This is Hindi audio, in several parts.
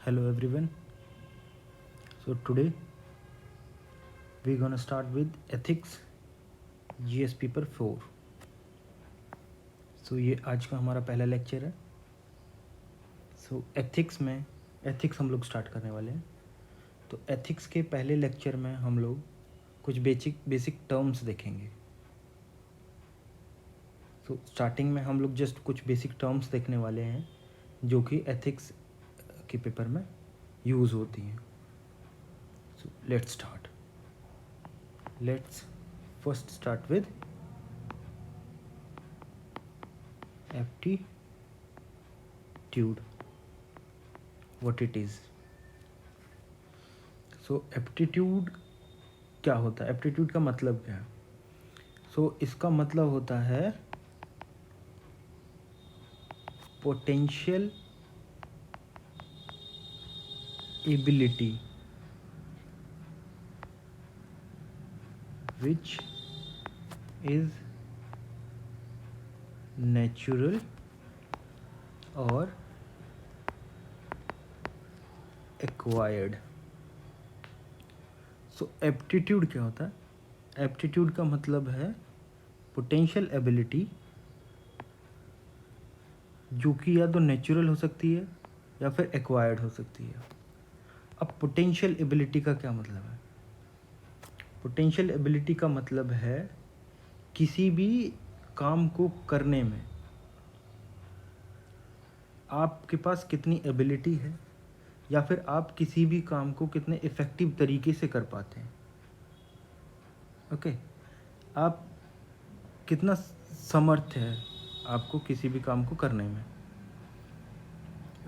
Hello everyone. So today we're gonna start with ethics GS paper 4. So ये आज का हमारा पहला लेक्चर है. So एथिक्स में एथिक्स हम लोग स्टार्ट करने वाले हैं. तो एथिक्स के पहले लेक्चर में हम लोग कुछ बेसिक टर्म्स देखेंगे. तो स्टार्टिंग में हम लोग जस्ट कुछ बेसिक टर्म्स देखने वाले हैं जो कि एथिक्स के पेपर में यूज़ होती हैं. So let's start. Let's first start with aptitude. What it is. So aptitude क्या होता है? एप्टीट्यूड का मतलब क्या है? इसका मतलब होता है potential ability which is natural और एक्वायर्ड. एप्टीट्यूड क्या होता है? एप्टीट्यूड का मतलब है पोटेंशियल एबिलिटी जो कि या तो नेचुरल हो सकती है या फिर एक्वायर्ड हो सकती है. अब पोटेंशियल एबिलिटी का क्या मतलब है? पोटेंशियल एबिलिटी का मतलब है किसी भी काम को करने में आपके पास कितनी एबिलिटी है या फिर आप किसी भी काम को कितने इफ़ेक्टिव तरीके से कर पाते हैं. ओके, आप कितना समर्थ है आपको किसी भी काम को करने में.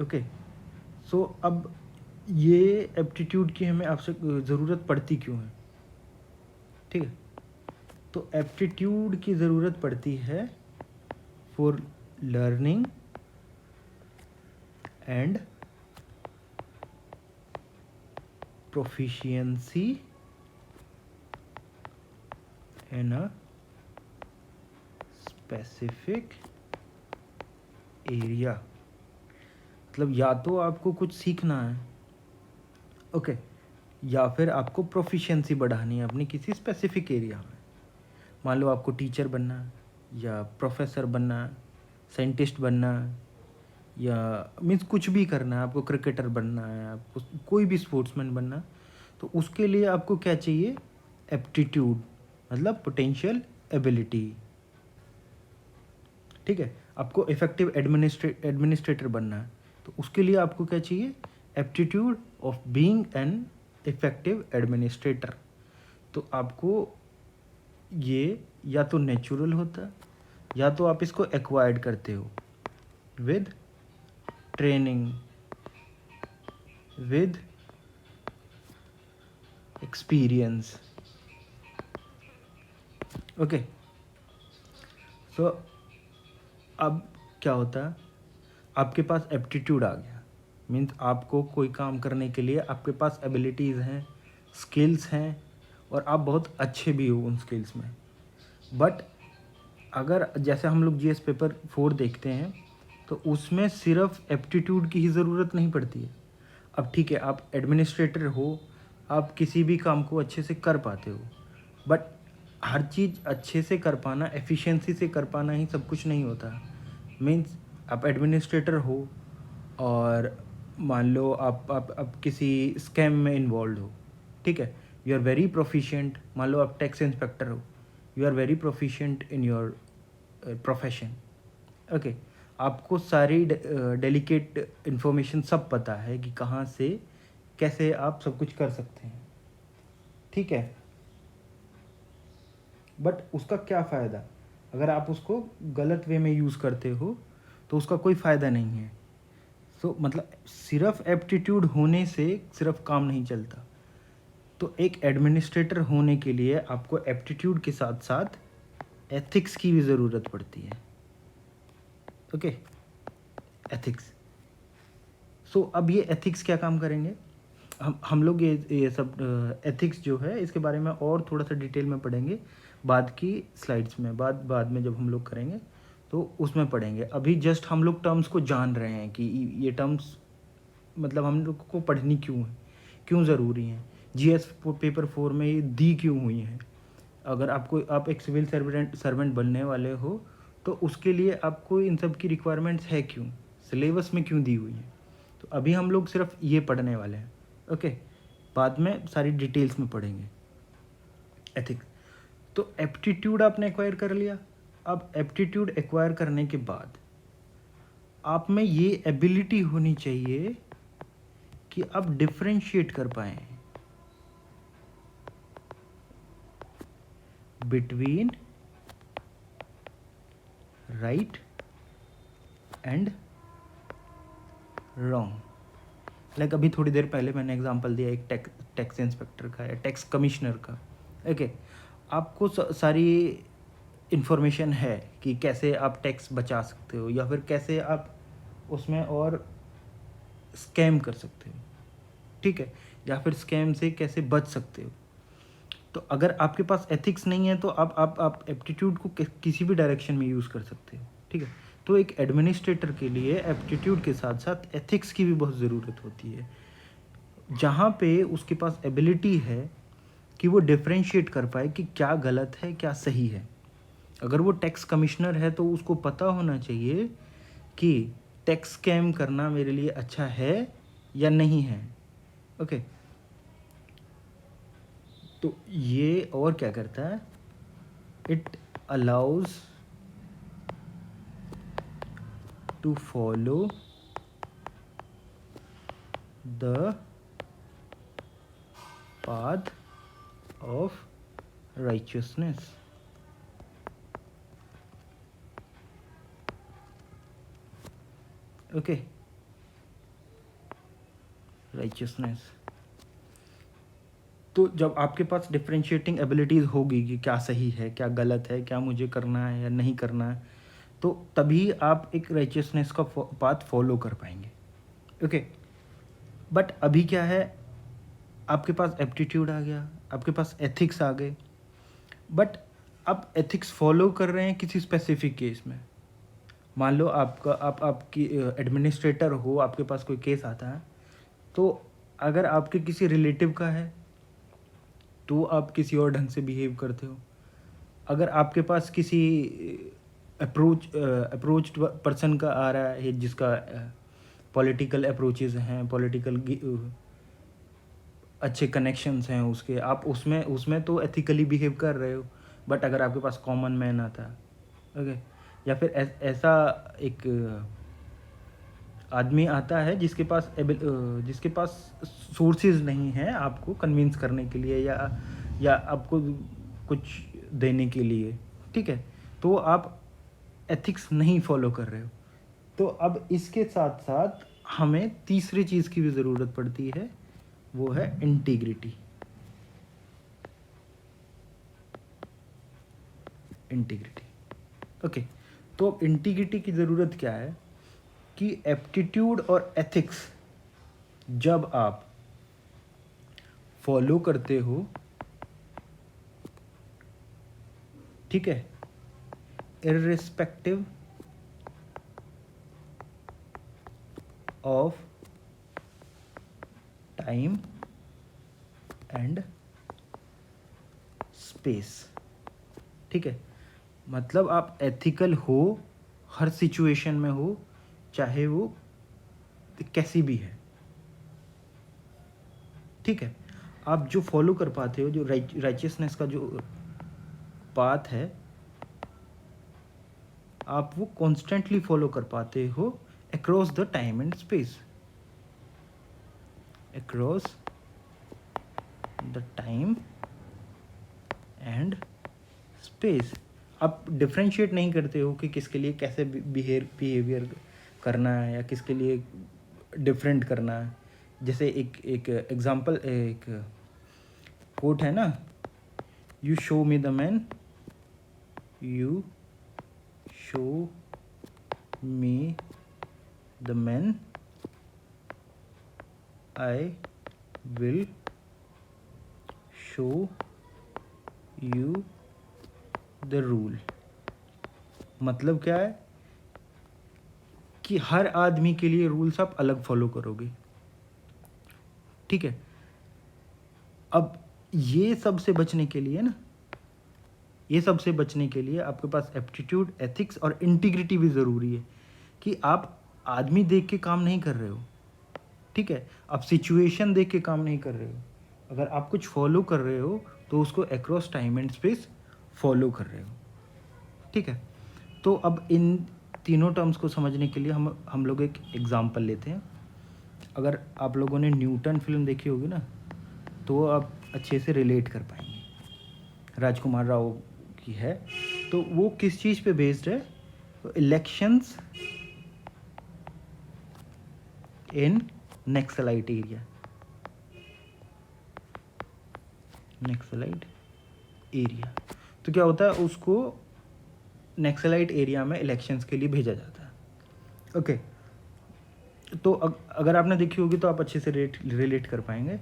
ओके, अब ये एप्टीट्यूड की हमें आपसे ज़रूरत पड़ती क्यों है? ठीक है, तो एप्टीट्यूड की ज़रूरत पड़ती है for learning and proficiency in a specific area. मतलब या तो आपको कुछ सीखना है, ओके, या फिर आपको प्रोफिशिएंसी बढ़ानी है अपनी किसी स्पेसिफिक एरिया में. मान लो आपको टीचर बनना है या प्रोफेसर बनना है, साइंटिस्ट बनना है, या मीन्स कुछ भी करना है, आपको क्रिकेटर बनना है, आपको कोई भी स्पोर्ट्समैन बनना है, तो उसके लिए आपको क्या चाहिए? एप्टीट्यूड, मतलब पोटेंशियल एबिलिटी. ठीक है, आपको इफेक्टिव एडमिनिस्ट्रेटर बनना है, तो उसके लिए आपको क्या चाहिए? Aptitude of being an effective administrator. तो आपको ये या तो नेचुरल होता है या तो आप इसको एक्वायर्ड करते हो with training, with experience. Okay, अब क्या होता है? आपके पास एप्टीट्यूड आ गया, मीन्स आपको कोई काम करने के लिए आपके पास एबिलिटीज़ हैं, स्किल्स हैं, और आप बहुत अच्छे भी हो उन स्किल्स में. बट अगर जैसे हम लोग जीएस पेपर 4 देखते हैं तो उसमें सिर्फ एप्टीट्यूड की ही ज़रूरत नहीं पड़ती है. अब ठीक है, आप एडमिनिस्ट्रेटर हो, आप किसी भी काम को अच्छे से कर पाते हो, बट हर चीज़ अच्छे से कर पाना, एफिशिएंसी से कर पाना ही सब कुछ नहीं होता. मीन्स आप एडमिनिस्ट्रेटर हो और मान लो आप किसी स्कैम में इन्वॉल्व हो, ठीक है, यू आर वेरी प्रोफिशिएंट. मान लो आप टैक्स इंस्पेक्टर हो, you are very proficient in your profession. Okay, आपको सारी डेलिकेट इन्फॉर्मेशन सब पता है कि कहाँ से कैसे आप सब कुछ कर सकते हैं, ठीक है, बट उसका क्या फ़ायदा? अगर आप उसको गलत वे में यूज़ करते हो तो उसका कोई फ़ायदा नहीं है. मतलब सिर्फ एप्टीट्यूड होने से सिर्फ काम नहीं चलता. तो एक एडमिनिस्ट्रेटर होने के लिए आपको एप्टीट्यूड के साथ साथ एथिक्स की भी ज़रूरत पड़ती है. Okay, ethics. अब ये एथिक्स क्या काम करेंगे? हम लोग ये सब एथिक्स जो है इसके बारे में और थोड़ा सा डिटेल में पढ़ेंगे बाद की स्लाइड्स में, बाद में जब हम लोग करेंगे तो उसमें पढ़ेंगे. अभी जस्ट हम लोग टर्म्स को जान रहे हैं कि ये टर्म्स मतलब हम लोग को पढ़नी क्यों है, क्यों ज़रूरी है, जीएस पेपर 4 में ये दी क्यों हुई हैं। अगर आप एक सिविल सर्वेंट बनने वाले हो तो उसके लिए आपको इन सब की रिक्वायरमेंट्स है क्यों, सिलेबस में क्यों दी हुई है। तो अभी हम लोग सिर्फ ये पढ़ने वाले हैं, ओके। बाद में सारी डिटेल्स में पढ़ेंगे एथिक्स। तो एप्टीट्यूड आपने एक्वायर कर लिया। अब एप्टीट्यूड एक्वायर करने के बाद आप में ये एबिलिटी होनी चाहिए कि आप डिफरेंशिएट कर पाएँ between right and wrong. Like अभी थोड़ी देर पहले मैंने एग्जांपल दिया एक टैक्स इंस्पेक्टर का या टैक्स कमिश्नर का, ओके। आपको सारी इन्फॉर्मेशन है कि कैसे आप टैक्स बचा सकते हो या फिर कैसे आप उसमें और स्कैम कर सकते हो, ठीक है, या फिर स्कैम से कैसे बच सकते हो। तो अगर आपके पास एथिक्स नहीं है तो आप एप्टीट्यूड को किसी भी डायरेक्शन में यूज़ कर सकते हो, ठीक है। तो एक एडमिनिस्ट्रेटर के लिए एप्टीट्यूड के साथ साथ एथिक्स की भी बहुत ज़रूरत होती है, जहाँ पे उसके पास एबिलिटी है कि वो डिफरेंशिएट कर पाए कि क्या गलत है क्या सही है। अगर वो टैक्स कमिश्नर है तो उसको पता होना चाहिए कि टैक्स स्कैम करना मेरे लिए अच्छा है या नहीं है, ओके। तो ये और क्या करता है, it allows to follow the path of righteousness, okay, righteousness। तो जब आपके पास डिफरेंशिएटिंग एबिलिटीज़ होगी कि क्या सही है क्या गलत है, क्या मुझे करना है या नहीं करना है, तो तभी आप एक राइचियसनेस का पाथ फॉलो कर पाएंगे, ओके। बट अभी क्या है, आपके पास एप्टीट्यूड आ गया, आपके पास एथिक्स आ गए, बट आप एथिक्स फॉलो कर रहे हैं किसी स्पेसिफिक केस में। मान लो आपकी एडमिनिस्ट्रेटर हो, आपके पास कोई केस आता है, तो अगर आपके किसी रिलेटिव का है तो आप किसी और ढंग से बिहेव करते हो। अगर आपके पास किसी अप्रोच्ड पर्सन का आ रहा है जिसका पॉलिटिकल अप्रोचेस हैं, पॉलिटिकल अच्छे कनेक्शंस हैं उसके, आप उसमें उसमें तो एथिकली बिहेव कर रहे हो। बट अगर आपके पास कॉमन मैन आता है, ओके, या फिर ऐसा एक आदमी आता है जिसके पास सोर्सेज नहीं हैं आपको कन्विंस करने के लिए या आपको कुछ देने के लिए, ठीक है, तो आप एथिक्स नहीं फॉलो कर रहे हो। तो अब इसके साथ साथ हमें तीसरी चीज़ की भी ज़रूरत पड़ती है, वो है इंटीग्रिटी। ओके। तो अब इंटीग्रिटी की ज़रूरत क्या है कि एप्टीट्यूड और एथिक्स जब आप फॉलो करते हो, ठीक है, irrespective of time and space, ठीक है, मतलब आप एथिकल हो हर सिचुएशन में हो, चाहे वो कैसी भी है, ठीक है। आप जो फॉलो कर पाते हो, जो राइचियसनेस का जो पाथ है, आप वो कॉन्स्टेंटली फॉलो कर पाते हो across the time and space, across the time and space. आप डिफ्रेंशिएट नहीं करते हो कि किसके लिए कैसे बिहेवियर करना है या किसके लिए डिफरेंट करना है। जैसे एक एग्जांपल, एक कोट है ना, you show me the man, you show me the man, I will show you the rule. मतलब क्या है कि हर आदमी के लिए रूल्स आप अलग फॉलो करोगे, ठीक है। अब ये सब से बचने के लिए ना, ये सब से बचने के लिए आपके पास एप्टीट्यूड, एथिक्स और इंटीग्रिटी भी ज़रूरी है कि आप आदमी देख के काम नहीं कर रहे हो, ठीक है। आप सिचुएशन देख के काम नहीं कर रहे हो। अगर आप कुछ फॉलो कर रहे हो तो उसको across time and space follow कर रहे हो, ठीक है। तो अब इन तीनों टर्म्स को समझने के लिए हम लोग एक एग्जांपल लेते हैं। अगर आप लोगों ने न्यूटन फिल्म देखी होगी ना, तो आप अच्छे से रिलेट कर पाएंगे। राजकुमार राव की है, तो वो किस चीज़ पे बेस्ड है? तो elections in naxalite area, naxalite area. तो क्या होता है, उसको नक्सलाइट एरिया में इलेक्शंस के लिए भेजा जाता है। ओके, तो अगर आपने देखी होगी तो आप अच्छे से रिलेट कर पाएंगे।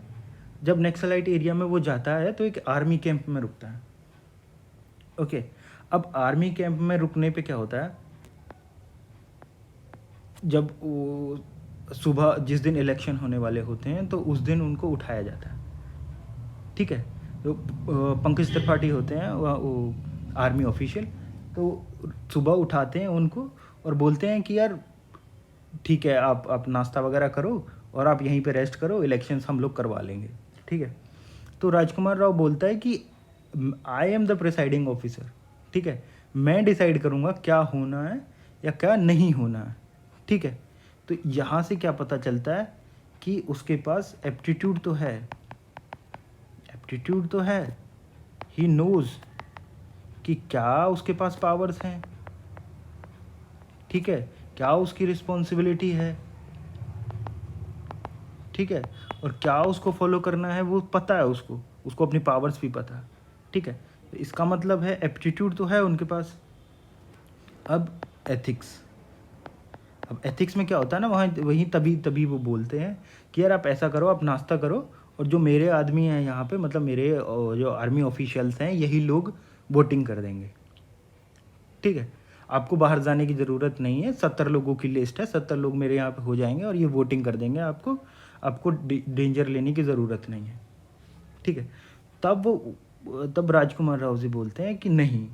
जब नक्सलाइट एरिया में वो जाता है तो एक आर्मी कैंप में रुकता है। ओके, अब आर्मी कैंप में रुकने पे क्या होता है, जब वो सुबह जिस दिन इलेक्शन होने वाले होते हैं तो उस दिन उनको उठाया जाता है, ठीक है। तो पंकज त्रिपाठी होते हैं वो आर्मी ऑफिशियल, तो सुबह उठाते हैं उनको और बोलते हैं कि यार ठीक है, आप नाश्ता वगैरह करो और आप यहीं पे रेस्ट करो, इलेक्शंस हम लोग करवा लेंगे, ठीक है। तो राजकुमार राव बोलता है कि I am the presiding officer, ठीक है, मैं डिसाइड करूँगा क्या होना है या क्या नहीं होना है, ठीक है। तो यहाँ से क्या पता चलता है कि उसके पास एप्टीट्यूड तो है, एप्टीट्यूड तो है, ही नोज कि क्या उसके पास पावर्स हैं, ठीक है, क्या उसकी रिस्पॉन्सिबिलिटी है, ठीक है, और क्या उसको फॉलो करना है वो पता है, उसको अपनी पावर्स भी पता है, ठीक है। तो इसका मतलब है एप्टीट्यूड तो है उनके पास। अब एथिक्स, अब एथिक्स में क्या होता है ना, वहीं तभी वो बोलते हैं कि यार आप ऐसा करो, आप नाश्ता करो और जो मेरे आदमी हैं यहाँ पे, मतलब मेरे जो आर्मी ऑफिशियल्स हैं, यही लोग वोटिंग कर देंगे, ठीक है। आपको बाहर जाने की ज़रूरत नहीं है, 70 लोगों की लिस्ट है, 70 लोग मेरे यहाँ पे हो जाएंगे और ये वोटिंग कर देंगे, आपको डेंजर लेने की ज़रूरत नहीं है, ठीक है। तब राजकुमार राव जी बोलते हैं कि नहीं,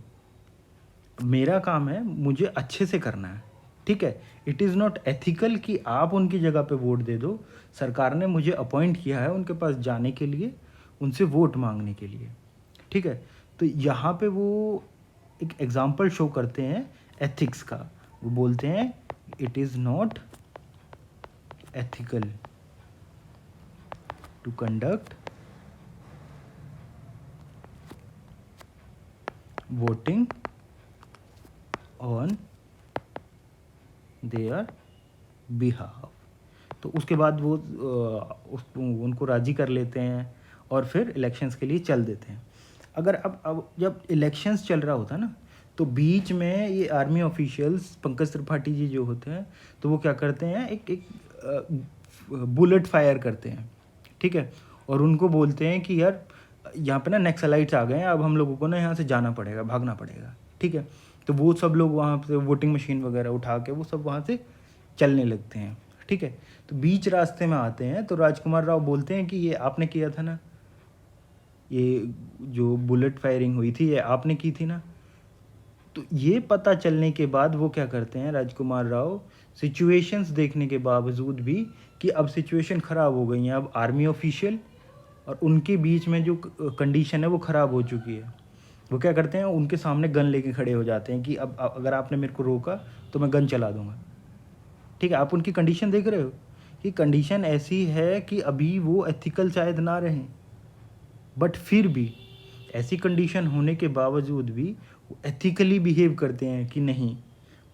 मेरा काम है, मुझे अच्छे से करना है, ठीक है। इट इज़ नॉट एथिकल कि आप उनकी जगह पे वोट दे दो। सरकार ने मुझे अपॉइंट किया है उनके पास जाने के लिए, उनसे वोट मांगने के लिए, ठीक है। तो यहाँ पे वो एक एग्जाम्पल शो करते हैं एथिक्स का। वो बोलते हैं it is not ethical to conduct voting on their behalf. तो उसके बाद वो उनको राज़ी कर लेते हैं और फिर इलेक्शंस के लिए चल देते हैं। अगर अब जब इलेक्शंस चल रहा होता है ना, तो बीच में ये आर्मी ऑफिशियल्स पंकज त्रिपाठी जी जो होते हैं, तो वो क्या करते हैं, एक बुलेट फायर करते हैं, ठीक है। और उनको बोलते हैं कि यार यहाँ पे ना नक्सलाइट्स आ गए हैं, अब हम लोगों को ना यहाँ से जाना पड़ेगा, भागना पड़ेगा, ठीक है। तो वो सब लोग वहाँ पे वोटिंग मशीन वगैरह उठा के वो सब वहाँ से चलने लगते हैं, ठीक है। तो बीच रास्ते में आते हैं तो राजकुमार राव बोलते हैं कि ये आपने किया था ना, ये जो बुलेट फायरिंग हुई थी ये आपने की थी ना। तो ये पता चलने के बाद वो क्या करते हैं राजकुमार राव, सिचुएशंस देखने के बावजूद भी कि अब सिचुएशन ख़राब हो गई है, अब आर्मी ऑफिशियल और उनके बीच में जो कंडीशन है वो ख़राब हो चुकी है, वो क्या करते हैं, उनके सामने गन लेके खड़े हो जाते हैं कि अब अगर आपने मेरे को रोका तो मैं गन चला दूंगा, ठीक है। आप उनकी कंडीशन देख रहे हो कि कंडीशन ऐसी है कि अभी वो एथिकल शायद ना रहें, बट फिर भी ऐसी कंडीशन होने के बावजूद भी वो एथिकली बिहेव करते हैं कि नहीं,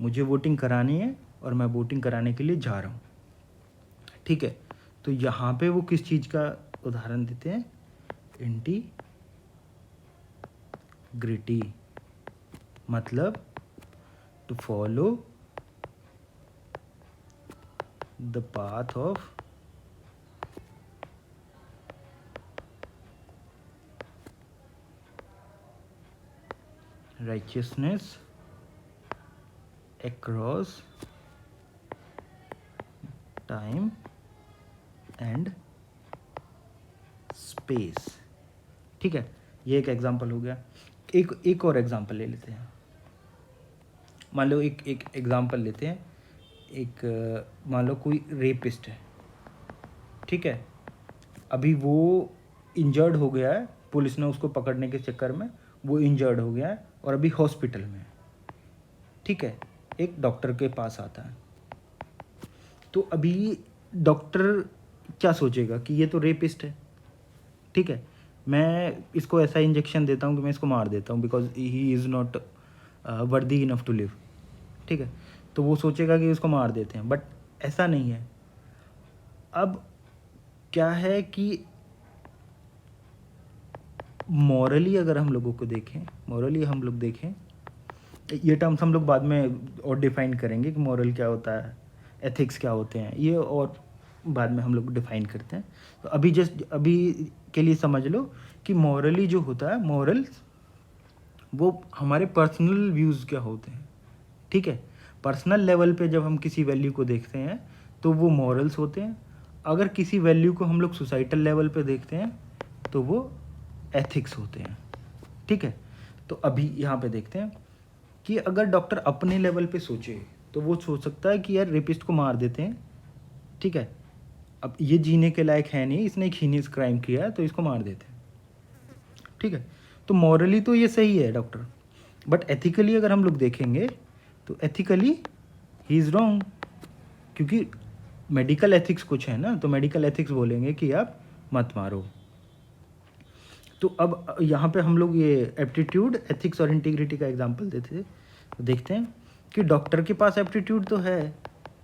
मुझे वोटिंग करानी है और मैं वोटिंग कराने के लिए जा रहा हूँ, ठीक है। तो यहाँ पे वो किस चीज़ का उदाहरण देते हैं, इंटीग्रिटी, मतलब to follow the path of righteousness across time and space. ठीक है, ये एक एग्जांपल हो गया। एक और एग्जांपल ले लेते हैं। मान लो एक एक एग्जांपल लेते हैं। मान लो कोई रेपिस्ट है, ठीक है, अभी वो इंजर्ड हो गया है, पुलिस ने उसको पकड़ने के चक्कर में वो इंजर्ड हो गया है और अभी हॉस्पिटल में है। ठीक है, एक डॉक्टर के पास आता है, तो अभी डॉक्टर क्या सोचेगा कि ये तो रेपिस्ट है, ठीक है, मैं इसको ऐसा इंजेक्शन देता हूँ कि मैं इसको मार देता हूँ because he is not worthy enough to live. ठीक है, तो वो सोचेगा कि इसको मार देते हैं, बट ऐसा नहीं है। अब क्या है कि मॉरली अगर हम लोगों को देखें, मॉरली हम लोग देखें, ये टर्म्स हम लोग बाद में और डिफाइन करेंगे कि मॉरल क्या होता है, एथिक्स क्या होते हैं, ये और बाद में हम लोग डिफाइन करते हैं। तो अभी के लिए समझ लो कि मॉरली जो होता है, मॉरल्स वो हमारे पर्सनल व्यूज़ क्या होते हैं। ठीक है, पर्सनल लेवल पे जब हम किसी वैल्यू को देखते हैं तो वो मॉरल्स होते हैं। अगर किसी वैल्यू को हम लोग सोसाइटल लेवल पे देखते हैं तो वो एथिक्स होते हैं। ठीक है, तो अभी यहाँ पे देखते हैं कि अगर डॉक्टर अपने लेवल पे सोचे तो वो सोच सकता है कि यार रेपिस्ट को मार देते हैं। ठीक है, अब ये जीने के लायक है नहीं, इसने एक हीनियस क्राइम किया है तो इसको मार देते हैं। ठीक है, तो मॉरली तो ये सही है डॉक्टर, बट एथिकली अगर हम लोग देखेंगे तो एथिकली ही इज़ रॉन्ग, क्योंकि मेडिकल एथिक्स कुछ है ना, तो मेडिकल एथिक्स बोलेंगे कि आप मत मारो। तो अब यहाँ पे हम लोग ये एप्टीट्यूड, एथिक्स और इंटीग्रिटी का एग्जांपल देते थे, तो देखते हैं कि डॉक्टर के पास एप्टीट्यूड तो है,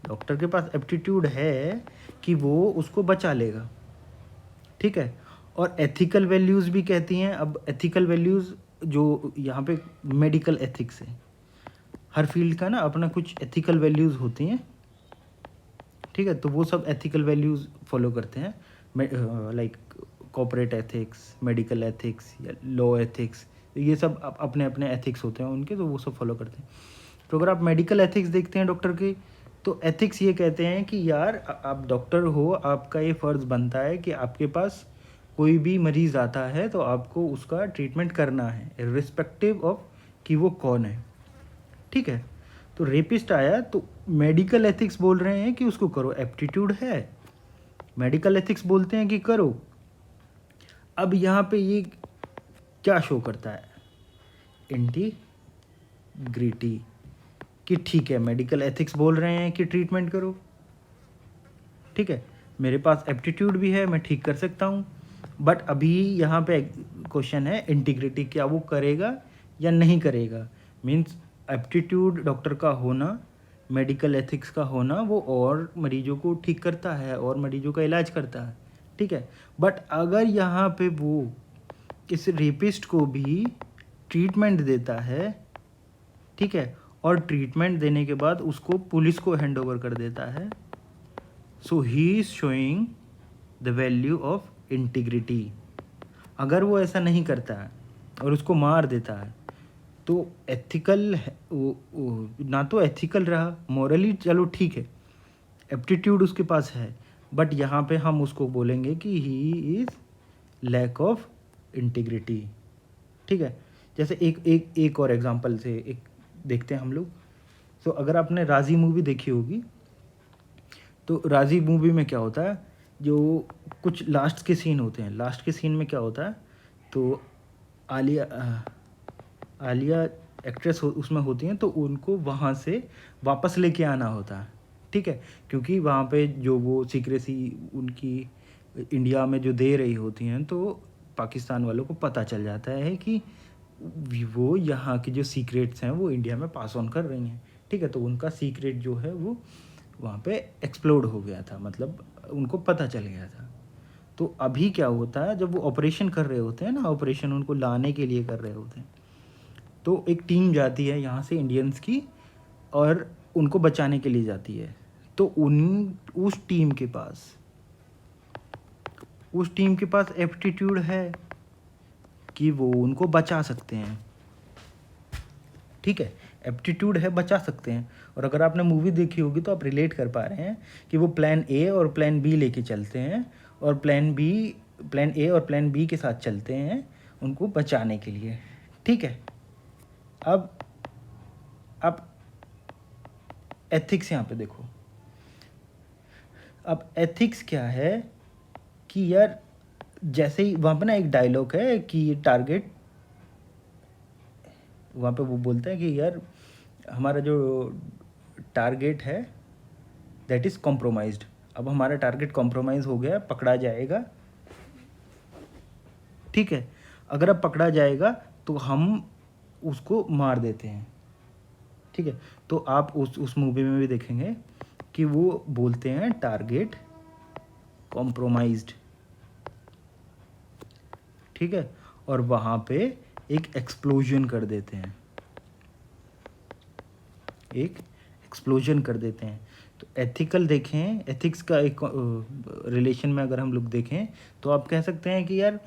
डॉक्टर के पास एप्टीट्यूड है कि वो उसको बचा लेगा। ठीक है, और एथिकल वैल्यूज़ भी कहती हैं। अब एथिकल वैल्यूज़ जो यहाँ पे मेडिकल एथिक्स है, हर फील्ड का ना अपना कुछ एथिकल वैल्यूज़ होती हैं। ठीक है, तो वो सब एथिकल वैल्यूज़ फॉलो करते हैं, like corporate ethics, medical ethics या लॉ एथिक्स, ये सब अपने अपने एथिक्स होते हैं उनके, तो वो सब फॉलो करते हैं। तो अगर आप मेडिकल एथिक्स देखते हैं डॉक्टर के, तो एथिक्स ये कहते हैं कि यार आप डॉक्टर हो, आपका ये फ़र्ज़ बनता है कि आपके पास कोई भी मरीज़ आता है तो आपको उसका ट्रीटमेंट करना है इर्रिस्पेक्टिव ऑफ कि वो कौन है। ठीक है, तो रेपिस्ट आया तो मेडिकल एथिक्स बोल रहे हैं कि उसको करो, एप्टीट्यूड है, मेडिकल एथिक्स बोलते हैं कि करो। अब यहाँ पे ये क्या शो करता है, इंटीग्रिटी, कि ठीक है मेडिकल एथिक्स बोल रहे हैं कि ट्रीटमेंट करो। ठीक है, मेरे पास एप्टीट्यूड भी है, मैं ठीक कर सकता हूँ, बट अभी यहाँ पे क्वेश्चन है इंटीग्रिटी, क्या वो करेगा या नहीं करेगा। मीन्स एप्टीट्यूड डॉक्टर का होना, मेडिकल एथिक्स का होना, वो और मरीजों को ठीक करता है और मरीजों का इलाज करता है। ठीक है, बट अगर यहाँ पे वो इस रेपिस्ट को भी ट्रीटमेंट देता है, ठीक है, और ट्रीटमेंट देने के बाद उसको पुलिस को हैंड ओवर कर देता है, so he is showing the value of integrity. अगर वो ऐसा नहीं करता है और उसको मार देता है तो एथिकल ना, तो एथिकल रहा, मॉरली चलो ठीक है, एप्टीट्यूड उसके पास है, बट यहाँ पे हम उसको बोलेंगे कि he is lack of integrity. ठीक है, जैसे एक और एग्जांपल से एक देखते हैं हम लोग। तो अगर आपने राजी मूवी देखी होगी, तो राजी मूवी में क्या होता है, जो कुछ लास्ट के सीन होते हैं, लास्ट के सीन में क्या होता है, तो आलिया एक्ट्रेस उसमें होती हैं, तो उनको वहाँ से वापस लेके आना होता है। ठीक है, क्योंकि वहाँ पे जो वो सीक्रेसी उनकी इंडिया में जो दे रही होती हैं, तो पाकिस्तान वालों को पता चल जाता है कि वो यहाँ की जो सीक्रेट्स हैं वो इंडिया में पास ऑन कर रही हैं। ठीक है, तो उनका सीक्रेट जो है वो वहाँ पे एक्सप्लोड हो गया था, मतलब उनको पता चल गया था। तो अभी क्या होता है, जब वो ऑपरेशन कर रहे होते हैं ना, ऑपरेशन उनको लाने के लिए कर रहे होते हैं, तो एक टीम जाती है यहाँ से इंडियंस की और उनको बचाने के लिए जाती है। तो उस टीम के पास एप्टीट्यूड है कि वो उनको बचा सकते हैं। ठीक है, एप्टीट्यूड है, बचा सकते हैं। और अगर आपने मूवी देखी होगी तो आप रिलेट कर पा रहे हैं कि वो प्लान ए और प्लान बी लेके चलते हैं, और प्लान बी प्लान ए और प्लान बी के साथ चलते हैं उनको बचाने के लिए, ठीक है। अब एथिक्स यहाँ पे देखो। अब एथिक्स क्या है कि यार जैसे ही वहाँ पे ना एक डायलॉग है कि टारगेट, वहाँ पे वो बोलते हैं कि यार हमारा जो टारगेट है दैट इज़ कॉम्प्रोमाइज्ड। अब हमारा टारगेट कॉम्प्रोमाइज़ हो गया, पकड़ा जाएगा, ठीक है। अगर अब पकड़ा जाएगा तो हम उसको मार देते हैं, ठीक है। तो आप उस मूवी में भी देखेंगे कि वो बोलते हैं टारगेट कॉम्प्रोमाइज्ड, ठीक है, और वहाँ पे एक एक्सप्लोजन कर देते हैं, एक एक्सप्लोजन कर देते हैं। तो एथिकल देखें, एथिक्स का एक रिलेशन में अगर हम लोग देखें तो आप कह सकते हैं कि यार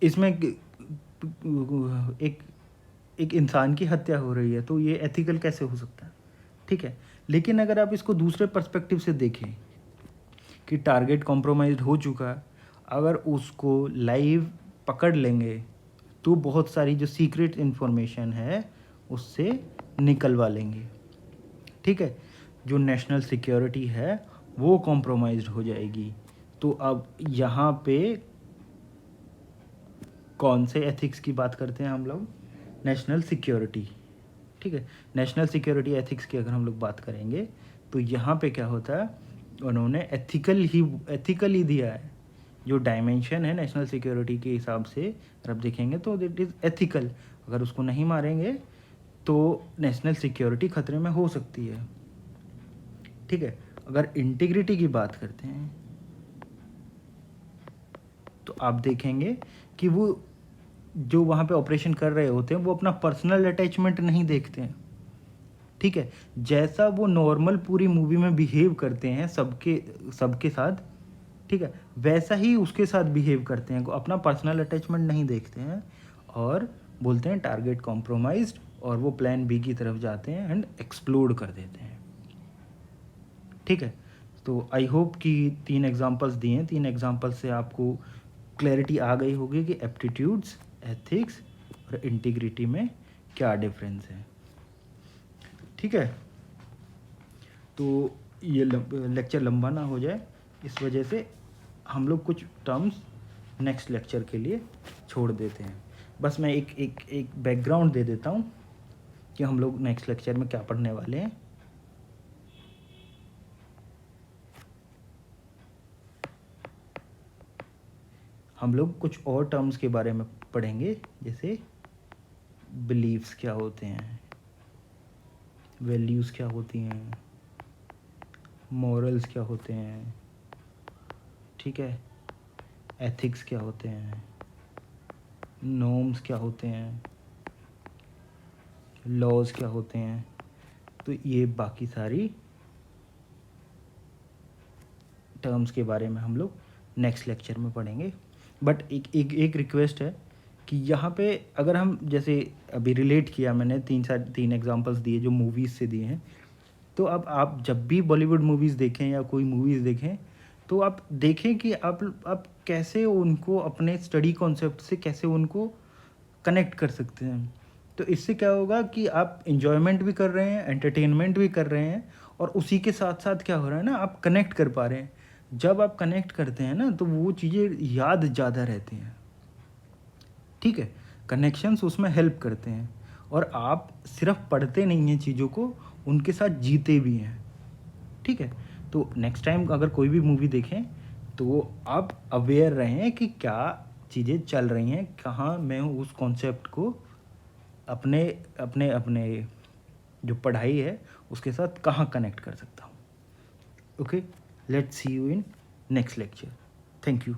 इसमें एक एक इंसान की हत्या हो रही है तो ये एथिकल कैसे हो सकता है, ठीक है। लेकिन अगर आप इसको दूसरे पर्सपेक्टिव से देखें कि टारगेट कॉम्प्रोमाइज्ड हो चुका है, अगर उसको लाइव पकड़ लेंगे तो बहुत सारी जो सीक्रेट इन्फॉर्मेशन है उससे निकलवा लेंगे, ठीक है। जो नेशनल सिक्योरिटी है वो कॉम्प्रोमाइज्ड हो जाएगी। तो अब यहाँ पे कौन से एथिक्स की बात करते हैं हम लोग? नेशनल सिक्योरिटी, ठीक है। नेशनल सिक्योरिटी एथिक्स की अगर हम लोग बात करेंगे तो यहाँ पे क्या होता है, उन्होंने एथिकली दिया है। जो डायमेंशन है नेशनल सिक्योरिटी के हिसाब से अगर आप देखेंगे तो इट इज़ एथिकल। अगर उसको नहीं मारेंगे तो नेशनल सिक्योरिटी खतरे में हो सकती है, ठीक है। अगर इंटीग्रिटी की बात करते हैं तो आप देखेंगे कि वो जो वहाँ पे ऑपरेशन कर रहे होते हैं वो अपना पर्सनल अटैचमेंट नहीं देखते हैं, ठीक है। जैसा वो नॉर्मल पूरी मूवी में बिहेव करते हैं सबके साथ, ठीक है, वैसा ही उसके साथ बिहेव करते हैं, अपना पर्सनल अटैचमेंट नहीं देखते हैं और बोलते हैं टारगेट कॉम्प्रोमाइज्ड, और वो प्लान बी की तरफ जाते हैं एंड एक्सप्लोड कर देते हैं, ठीक है। तो आई होप कि 3 एग्जांपल्स दिए हैं, 3 एग्जांपल्स से आपको क्लैरिटी आ गई होगी कि एप्टीट्यूड्स, एथिक्स और इंटीग्रिटी में क्या डिफरेंस है, ठीक है। तो ये लेक्चर लंबा ना हो जाए इस वजह से हम लोग कुछ टर्म्स नेक्स्ट लेक्चर के लिए छोड़ देते हैं। बस मैं एक बैकग्राउंड दे देता हूँ कि हम लोग नेक्स्ट लेक्चर में क्या पढ़ने वाले हैं। हम लोग कुछ और टर्म्स के बारे में पढ़ेंगे, जैसे बिलीव्स क्या होते हैं, वैल्यूज़ क्या होती हैं, मॉरल्स क्या होते हैं, ठीक है, एथिक्स क्या होते हैं, नॉर्म्स क्या होते हैं, लॉज क्या होते हैं। तो ये बाकी सारी टर्म्स के बारे में हम लोग नेक्स्ट लेक्चर में पढ़ेंगे। बट एक रिक्वेस्ट है कि यहाँ पे अगर हम जैसे अभी रिलेट किया मैंने 3 एग्जांपल्स दिए जो मूवीज़ से दिए हैं, तो अब आप जब भी बॉलीवुड मूवीज़ देखें या कोई मूवीज़ देखें तो आप देखें कि आप कैसे उनको अपने स्टडी कॉन्सेप्ट से कैसे उनको कनेक्ट कर सकते हैं। तो इससे क्या होगा कि आप इन्जॉयमेंट भी कर रहे हैं, एंटरटेनमेंट भी कर रहे हैं, और उसी के साथ साथ क्या हो रहा है ना, आप कनेक्ट कर पा रहे हैं। जब आप कनेक्ट करते हैं ना तो वो चीज़ें याद ज़्यादा रहती हैं, ठीक है। कनेक्शंस उसमें हेल्प करते हैं, और आप सिर्फ पढ़ते नहीं हैं चीज़ों को, उनके साथ जीते भी हैं, ठीक है। तो नेक्स्ट टाइम अगर कोई भी मूवी देखें तो आप अवेयर रहें कि क्या चीज़ें चल रही हैं, कहाँ मैं उस कॉन्सेप्ट को अपने अपने अपने जो पढ़ाई है उसके साथ कहाँ कनेक्ट कर सकता हूँ। Okay, let's see you in next lecture. Thank you.